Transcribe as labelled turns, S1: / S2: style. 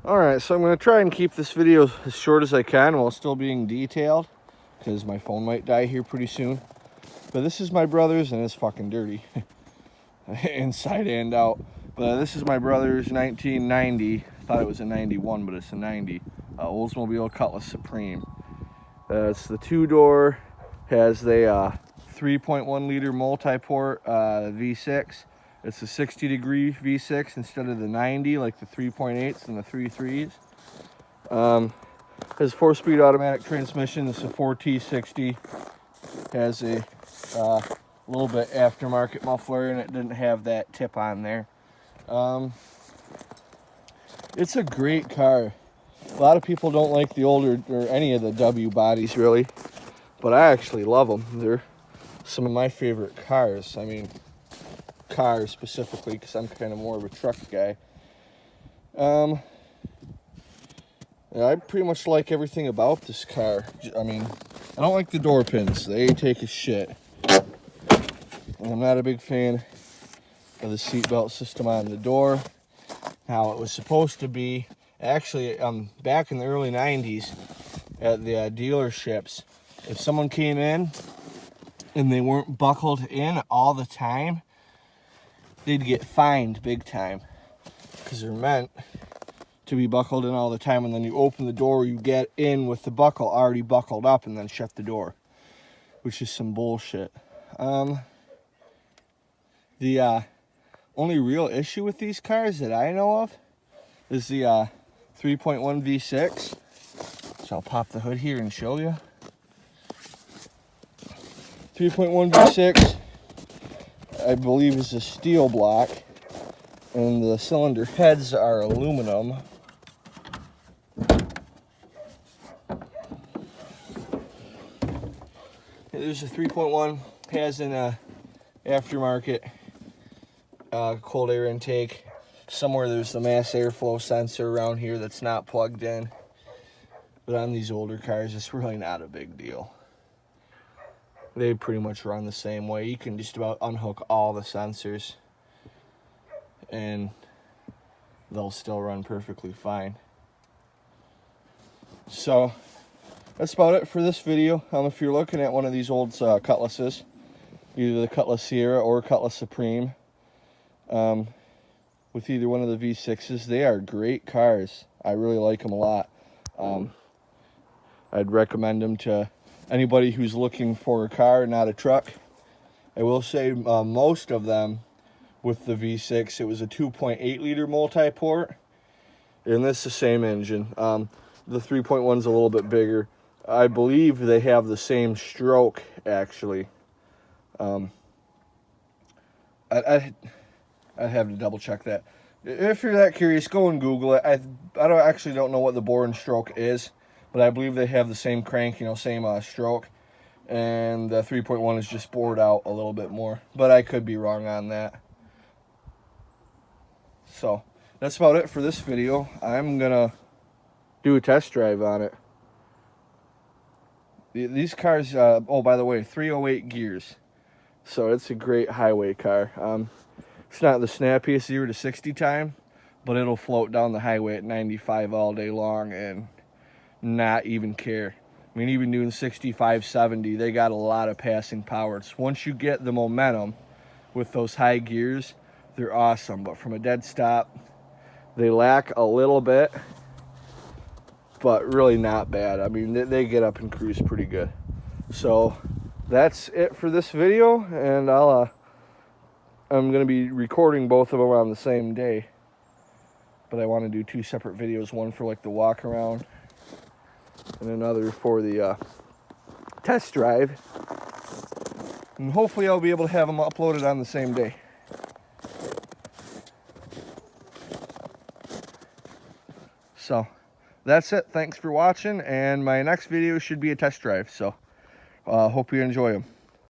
S1: Alright, so I'm going to try and keep this video as short as I can while still being detailed, because my phone might die here pretty soon. But this is my brother's, and it's fucking dirty. Inside and out. But this is my brother's 1990, I thought it was a 91, but it's a 90, Oldsmobile Cutlass Supreme. It's the two-door, has the 3.1 liter multi-port V6. It's a 60-degree V6 instead of the 90 like the 3.8s and the 3.3s. Has 4-speed automatic transmission. It's a 4T60. Has a little bit aftermarket muffler, and it didn't have that tip on there. It's a great car. A lot of people don't like the older, or any of the W bodies really, but I actually love them. They're some of my favorite cars. I mean, cars specifically, because I'm kind of more of a truck guy. Yeah, I pretty much like everything about this car. I mean, I don't like the door pins. They take a shit. And I'm not a big fan of the seatbelt system on the door. How it was supposed to be. Actually, back in the early 90s at the dealerships, if someone came in and they weren't buckled in all the time, they'd get fined big time, because they're meant to be buckled in all the time, and then you open the door, you get in with the buckle already buckled up, and then shut the door, which is some bullshit. The only real issue with these cars that I know of is the 3.1 V6. So I'll pop the hood here and show you. 3.1 V6, I believe, is a steel block, and the cylinder heads are aluminum. There's a 3.1, has an aftermarket cold air intake. Somewhere there's the mass airflow sensor around here that's not plugged in. But on these older cars, it's really not a big deal. They pretty much run the same way. You can just about unhook all the sensors and they'll still run perfectly fine. So that's about it for this video. If you're looking at one of these old Cutlasses, either the Cutlass Sierra or Cutlass Supreme, with either one of the V6s, they are great cars. I really like them a lot. I'd recommend them to anybody who's looking for a car, not a truck. I will say most of them with the V6, it was a 2.8 liter multi-port, and this is the same engine. The 3.1's a little bit bigger. I believe they have the same stroke, actually. I'd have to double check that. If you're that curious, go and Google it. I don't know what the bore and stroke is, but I believe they have the same crank, same stroke, and the 3.1 is just bored out a little bit more, but I could be wrong on that. So that's about it for this video. I'm gonna do a test drive on it. These cars, oh, by the way, 308 gears, so it's a great highway car. It's not the snappiest 0 to 60 time, but it'll float down the highway at 95 all day long and not even care. I mean, even doing 65, 70, they got a lot of passing power. It's once you get the momentum with those high gears, they're awesome. But from a dead stop, they lack a little bit, but really not bad. I mean, they get up and cruise pretty good. So that's it for this video, and I'm going to be recording both of them on the same day, but I want to do two separate videos, one for like the walk around and another for the test drive, and hopefully I'll be able to have them uploaded on the same day. So that's it. Thanks for watching, and my next video should be a test drive, so hope you enjoy them.